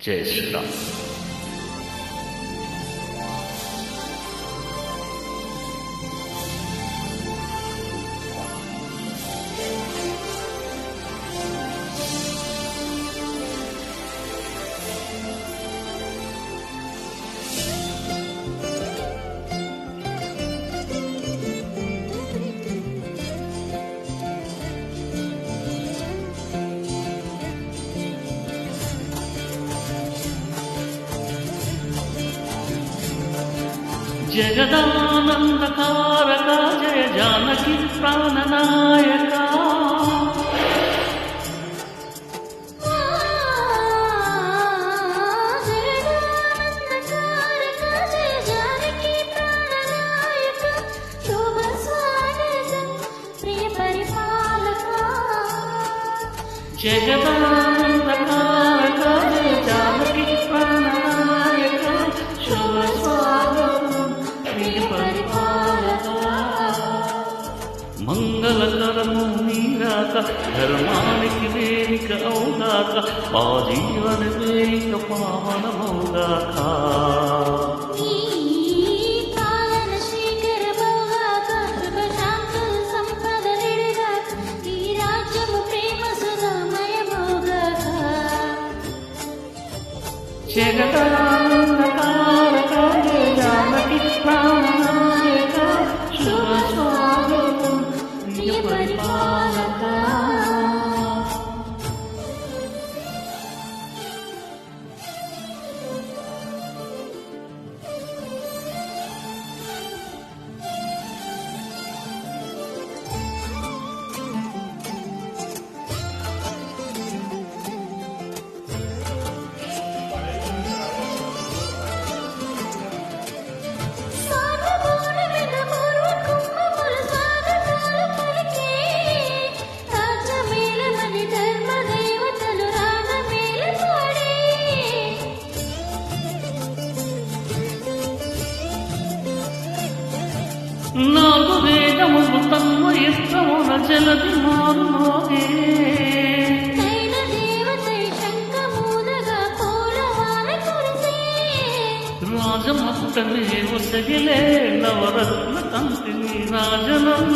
జై శ్రీరామ్. జగదానందకారక జయ జానకి ప్రాణనాయక జగదానందకారక జయ జానకి ప్రాణనాయక శుభ స్వాగతం ప్రియ పరిపాలక. మంగళకరము నీరాక ధర్మానికి వేదిక అవుగాక మా జీవన వేదిక పావనమవుగాక. జగదానందకారక జయ జానకి ప్రాణనాయక శుభ స్వాగతం ప్రియ పరిపాలక. నాలుగు వేదములు తన్మయత్వమున జలది మారుమోగే రాజమత్తనే ఒసగిలే నవరత్న కంటిని రాజనం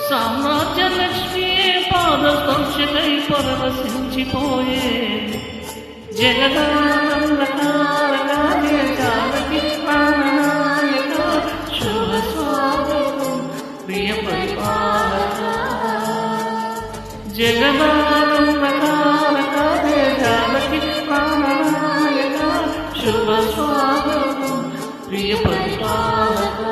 సామ్రాజ్య లక్ష్మీ పాద స్పర్శకై పరవశించిపోయే. జగదానందకారక జయ జానకి ప్రాణనాయక శుభ స్వాగతం ప్రియ పరిపాలక. జగదానందకారక జయ జానకి ప్రాణనాయక శుభ స్వాగతం ప్రియ పరిపాలక.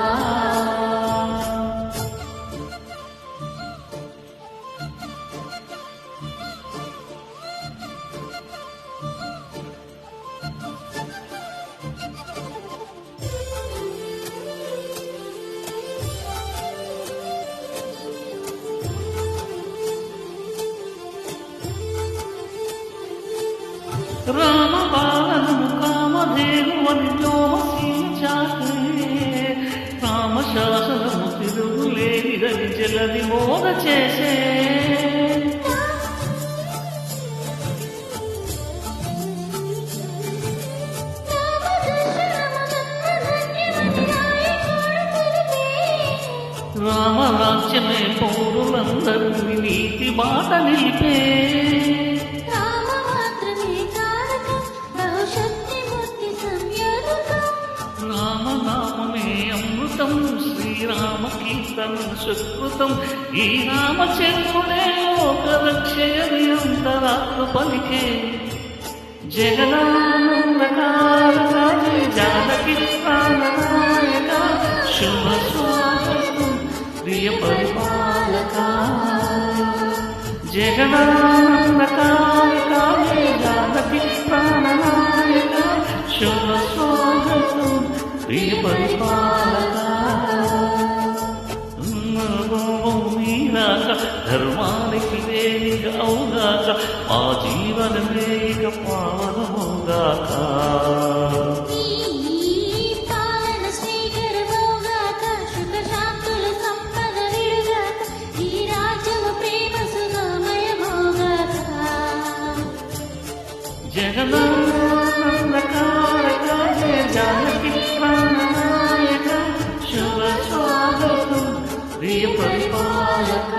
రామ బాలను కామధేనువని వ్యోమసీమ చాకే రామ శాసనము తిరుగులేనిదని జలది మోగ చేసే. రామరాజ్యమే పౌరులందరినీ నీతి బాట నిలిపే. రామనామమే అమృతం శ్రీరామ కీర్తన సుకృతం ఈ రామచంద్రుడే లోకరక్షయని అంతరాత్మ పలికే. జగదానందకారక జయ జానకి ప్రాణనాయక శుభ స్వాగతం ప్రియ పరిపాలక. జగదానందకారక జయ జానకి ప్రాణనాయక శుభ స్వాగతం ప్రియ పరిపాలక. నీరాక ధర్మానికి వేదిక అవుగాక మా జీవన వేదిక పావనమవుగాక. ప్రేమ సుగ జగన్నాథకారక జయ జానకి ప్రాణనాయక శుభ స్వాగతం ప్రియ పరిపాలక